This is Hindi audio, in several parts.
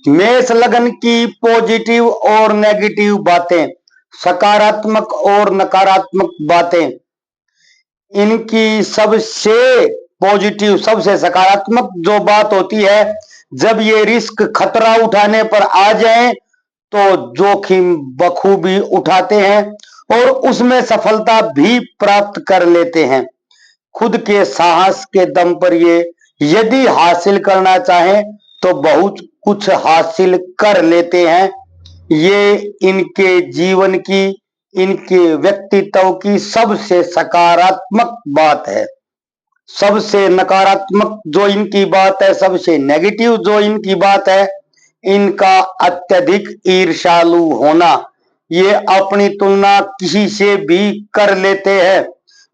मेष लग्न की पॉजिटिव और नेगेटिव बातें, सकारात्मक और नकारात्मक बातें। इनकी सबसे पॉजिटिव, सबसे सकारात्मक जो बात होती है, जब ये रिस्क खतरा उठाने पर आ जाएं तो जोखिम बखूबी उठाते हैं और उसमें सफलता भी प्राप्त कर लेते हैं। खुद के साहस के दम पर ये यदि हासिल करना चाहें तो बहुत कुछ हासिल कर लेते हैं। ये इनके जीवन की, इनके व्यक्तित्व की सबसे सकारात्मक बात है। सबसे नकारात्मक जो इनकी बात है, सबसे नेगेटिव जो इनकी बात है, इनका अत्यधिक ईर्ष्यालु होना। ये अपनी तुलना किसी से भी कर लेते हैं,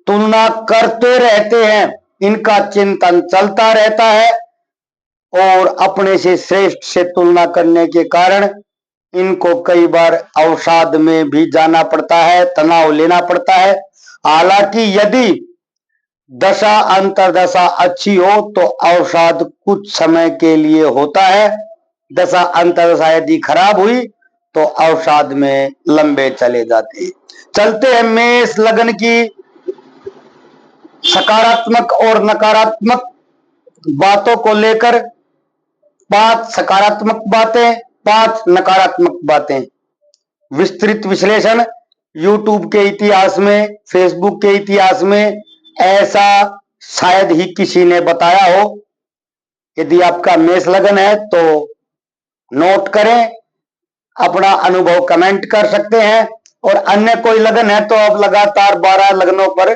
तुलना करते रहते हैं, इनका चिंतन चलता रहता है और अपने से श्रेष्ठ से तुलना करने के कारण इनको कई बार अवसाद में भी जाना पड़ता है, तनाव लेना पड़ता है। हालांकि यदि दशा अंतर्दशा अच्छी हो तो अवसाद कुछ समय के लिए होता है। दशा अंतर्दशा यदि खराब हुई तो अवसाद में लंबे चले जाते हैं। चलते हैं मेष लग्न की सकारात्मक और नकारात्मक बातों को लेकर। 5 सकारात्मक बातें, 5 नकारात्मक बातें। विस्तृत विश्लेषण। यूट्यूब के इतिहास में, फेसबुक के इतिहास में ऐसा शायद ही किसी ने बताया हो। यदि आपका मेष लग्न है तो नोट करें, अपना अनुभव कमेंट कर सकते हैं। और अन्य कोई लग्न है तो अब लगातार 12 लग्नों पर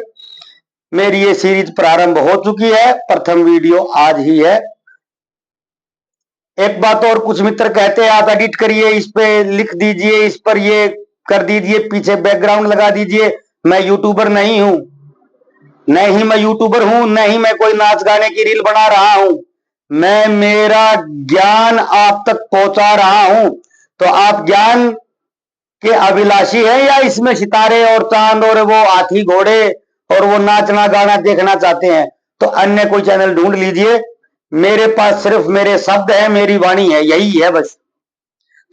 मेरी ये सीरीज प्रारंभ हो चुकी है। प्रथम वीडियो आज ही है। एक बात और, कुछ मित्र कहते हैं आप एडिट करिए, इस पे लिख दीजिए, इस पर ये कर दीजिए, पीछे बैकग्राउंड लगा दीजिए। मैं यूट्यूबर नहीं हूं, न ही मैं यूट्यूबर हूं, न ही मैं कोई नाच गाने की रील बना रहा हूं। मैं मेरा ज्ञान आप तक पहुंचा रहा हूं। तो आप ज्ञान के अभिलाषी हैं या इसमें सितारे और चांद और वो हाथी घोड़े और वो नाचना गाना देखना चाहते हैं तो अन्य कोई चैनल ढूंढ लीजिए। मेरे पास सिर्फ मेरे शब्द है, मेरी वाणी है, यही है बस।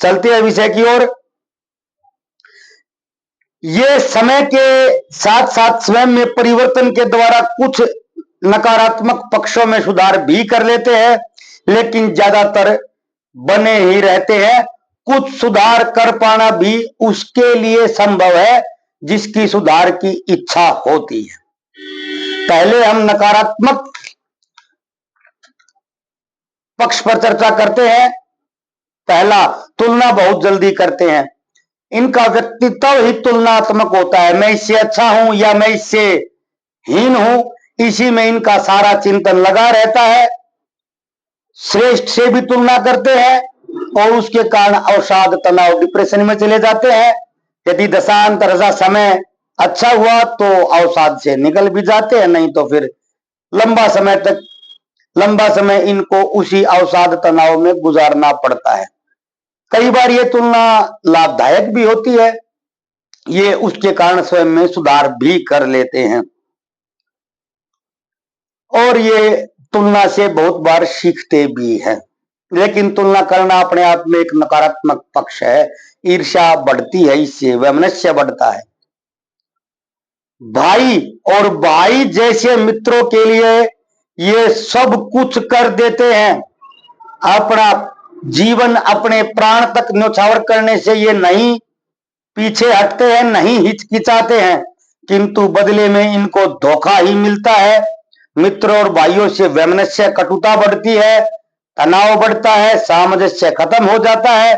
चलते हैं विषय की ओर। ये समय के साथ साथ स्वयं में परिवर्तन के द्वारा कुछ नकारात्मक पक्षों में सुधार भी कर लेते हैं, लेकिन ज्यादातर बने ही रहते हैं। कुछ सुधार कर पाना भी उसके लिए संभव है जिसकी सुधार की इच्छा होती है। पहले हम नकारात्मक पक्ष पर चर्चा करते हैं। पहला, तुलना बहुत जल्दी करते हैं। इनका व्यक्तित्व ही तुलनात्मक होता है। मैं इससे अच्छा हूं या मैं इससे हीन हूं, इसी में इनका सारा चिंतन लगा रहता है। श्रेष्ठ से भी तुलना करते हैं और उसके कारण अवसाद, तनाव, डिप्रेशन में चले जाते हैं। यदि दशांतरदशा समय अच्छा हुआ तो अवसाद से निकल भी जाते हैं, नहीं तो फिर लंबा समय इनको उसी अवसाद तनाव में गुजारना पड़ता है। कई बार ये तुलना लाभदायक भी होती है, ये उसके कारण स्वयं में सुधार भी कर लेते हैं और ये तुलना से बहुत बार सीखते भी हैं। लेकिन तुलना करना अपने आप में एक नकारात्मक पक्ष है। ईर्ष्या बढ़ती है, इससे वैमनस्य बढ़ता है। भाई और भाई जैसे मित्रों के लिए ये सब कुछ कर देते हैं। अपना जीवन, अपने प्राण तक न्यौछावर करने से ये नहीं पीछे हटते हैं, नहीं हिचकिचाते हैं, किंतु बदले में इनको धोखा ही मिलता है। मित्रों और भाइयों से वैमनस्य, कटुता बढ़ती है, तनाव बढ़ता है, सामंजस्य खत्म हो जाता है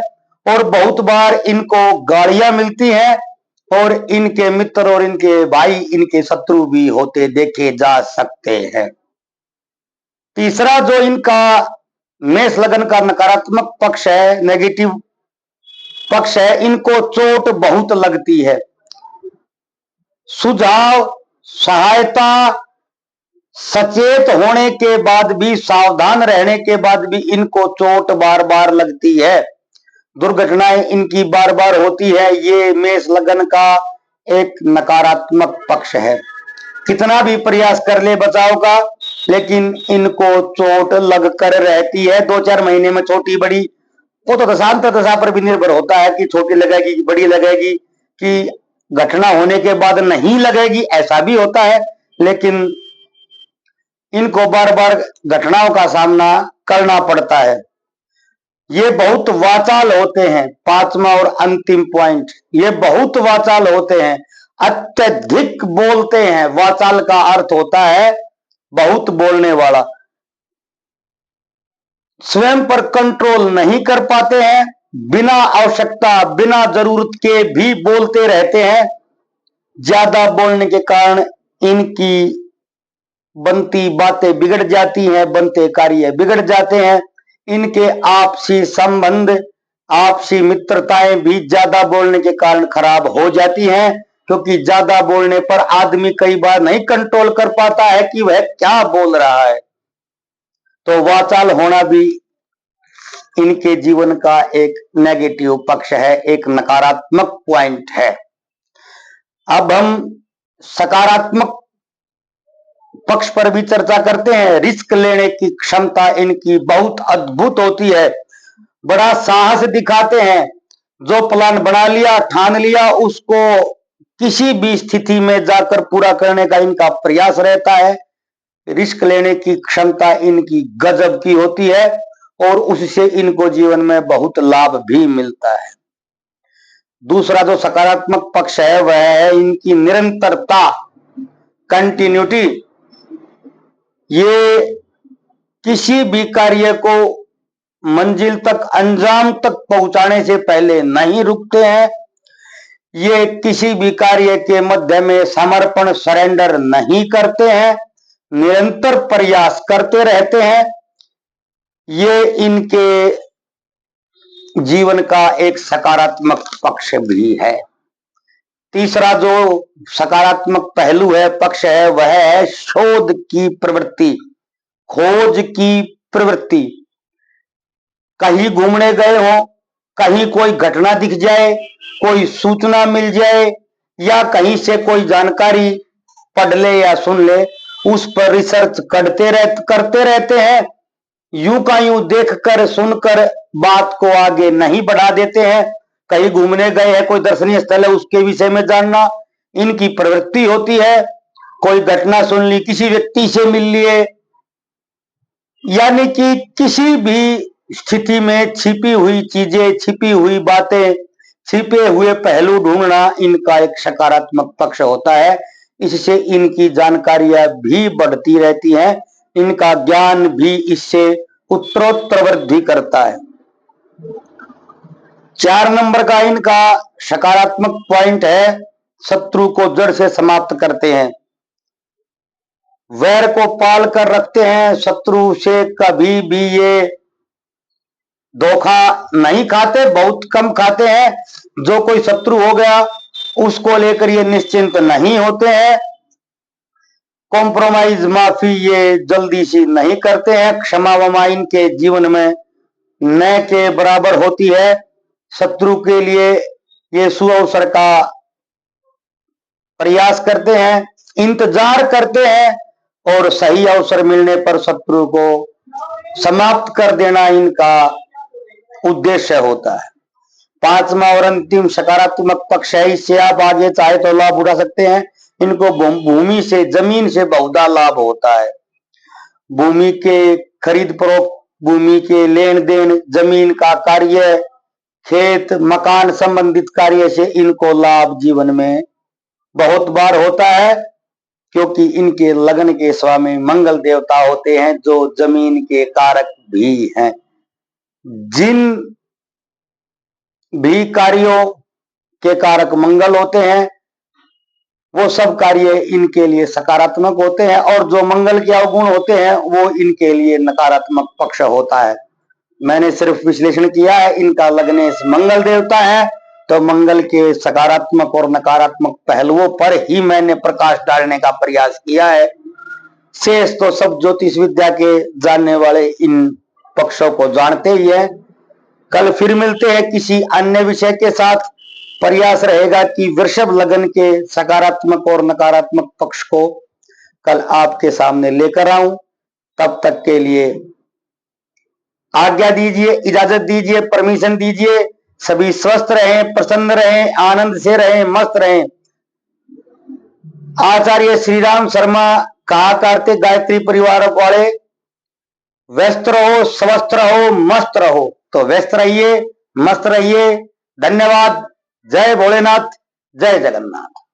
और बहुत बार इनको गालियां मिलती हैं और इनके मित्र और इनके भाई इनके शत्रु भी होते देखे जा सकते हैं। तीसरा जो इनका मेष लग्न का नकारात्मक पक्ष है, नेगेटिव पक्ष है, इनको चोट बहुत लगती है। सुझाव, सहायता, सचेत होने के बाद भी, सावधान रहने के बाद भी इनको चोट बार बार लगती है। दुर्घटनाएं इनकी बार बार होती है। ये मेष लग्न का एक नकारात्मक पक्ष है। कितना भी प्रयास कर ले बचाव का, लेकिन इनको चोट लगकर रहती है। 2-4 महीने में छोटी बड़ी वो तो दशांतर दशा पर भी निर्भर होता है कि छोटी लगेगी कि बड़ी लगेगी, कि घटना होने के बाद नहीं लगेगी, ऐसा भी होता है। लेकिन इनको बार बार घटनाओं का सामना करना पड़ता है। ये बहुत वाचाल होते हैं। पांचवा और अंतिम पॉइंट, ये बहुत वाचाल होते हैं, अत्यधिक बोलते हैं। वाचाल का अर्थ होता है बहुत बोलने वाला। स्वयं पर कंट्रोल नहीं कर पाते हैं, बिना आवश्यकता बिना जरूरत के भी बोलते रहते हैं। ज्यादा बोलने के कारण इनकी बनती बातें बिगड़ जाती हैं, बनते कार्य बिगड़ जाते हैं। इनके आपसी संबंध, आपसी मित्रताएं भी ज्यादा बोलने के कारण खराब हो जाती हैं, क्योंकि ज्यादा बोलने पर आदमी कई बार नहीं कंट्रोल कर पाता है कि वह क्या बोल रहा है। तो वाचाल होना भी इनके जीवन का एक नेगेटिव पक्ष है, एक नकारात्मक पॉइंट है। अब हम सकारात्मक पक्ष पर भी चर्चा करते हैं। रिस्क लेने की क्षमता इनकी बहुत अद्भुत होती है, बड़ा साहस दिखाते हैं। जो प्लान बना लिया, ठान लिया, उसको किसी भी स्थिति में जाकर पूरा करने का इनका प्रयास रहता है। रिस्क लेने की क्षमता इनकी गजब की होती है और उससे इनको जीवन में बहुत लाभ भी मिलता है। दूसरा जो सकारात्मक पक्ष है वह है इनकी निरंतरता, कंटिन्यूटी। ये किसी भी कार्य को मंजिल तक, अंजाम तक पहुंचाने से पहले नहीं रुकते हैं। ये किसी भी कार्य के मध्य में समर्पण, सरेंडर नहीं करते हैं, निरंतर प्रयास करते रहते हैं। ये इनके जीवन का एक सकारात्मक पक्ष भी है। तीसरा जो सकारात्मक पहलू है, पक्ष है, वह है शोध की प्रवृत्ति, खोज की प्रवृत्ति। कहीं घूमने गए हो, कहीं कोई घटना दिख जाए, कोई सूचना मिल जाए, या कहीं से कोई जानकारी पढ़ ले या सुन ले, उस पर रिसर्च करते रहते हैं। यूं का यूं देखकर सुनकर बात को आगे नहीं बढ़ा देते हैं। कहीं घूमने गए हैं, कोई दर्शनीय स्थल है, उसके विषय में जानना इनकी प्रवृत्ति होती है। कोई घटना सुन ली, किसी व्यक्ति से मिल लिए, यानी कि किसी भी स्थिति में छिपी हुई चीजें, छिपी हुई बातें, छिपे हुए पहलू ढूंढना इनका एक सकारात्मक पक्ष होता है। इससे इनकी जानकारियां भी बढ़ती रहती हैं, इनका ज्ञान भी इससे उत्तरोत्तर वृद्धि करता है। 4 नंबर का इनका सकारात्मक पॉइंट है, शत्रु को जड़ से समाप्त करते हैं, वैर को पाल कर रखते हैं। शत्रु से कभी भी ये धोखा नहीं खाते, बहुत कम खाते हैं। जो कोई शत्रु हो गया उसको लेकर ये निश्चिंत नहीं होते हैं। कॉम्प्रोमाइज, माफी ये जल्दी से नहीं करते हैं। क्षमा वमा इनके जीवन में न के बराबर होती है। शत्रु के लिए ये सुअवसर का प्रयास करते हैं, इंतजार करते हैं, और सही अवसर मिलने पर शत्रु को समाप्त कर देना इनका उद्देश्य होता है। 5वां और अंतिम सकारात्मक पक्ष है, इससे आप आगे चाहे तो लाभ उठा सकते हैं। इनको भूमि से, जमीन से बहुधा लाभ होता है। भूमि के खरीद फरोख्त, भूमि के लेन देन, जमीन का कार्य, खेत मकान संबंधित कार्य से इनको लाभ जीवन में बहुत बार होता है, क्योंकि इनके लग्न के स्वामी मंगल देवता होते हैं, जो जमीन के कारक भी हैं। जिन भी कार्यों के कारक मंगल होते हैं, वो सब कार्य इनके लिए सकारात्मक होते हैं, और जो मंगल के अवगुण होते हैं वो इनके लिए नकारात्मक पक्ष होता है। मैंने सिर्फ विश्लेषण किया है, इनका लग्नेश मंगल देवता है, तो मंगल के सकारात्मक और नकारात्मक पहलुओं पर ही मैंने प्रकाश डालने का प्रयास किया है। शेष तो सब ज्योतिष विद्या के जानने वाले इन पक्षों को जानते ही है। कल फिर मिलते हैं किसी अन्य विषय के साथ। प्रयास रहेगा कि वृषभ लग्न के सकारात्मक और नकारात्मक पक्ष को कल आपके सामने लेकर आऊं। तब तक के लिए आज्ञा दीजिए, इजाजत दीजिए, परमिशन दीजिए। सभी स्वस्थ रहें, प्रसन्न रहें, आनंद से रहें, मस्त रहें। आचार्य श्री राम शर्मा कहा करते गायत्री परिवार वाले, व्यस्त रहो, स्वस्थ रहो, मस्त रहो। तो व्यस्त रहिए, मस्त रहिए। धन्यवाद। जय भोलेनाथ, जय जगन्नाथ।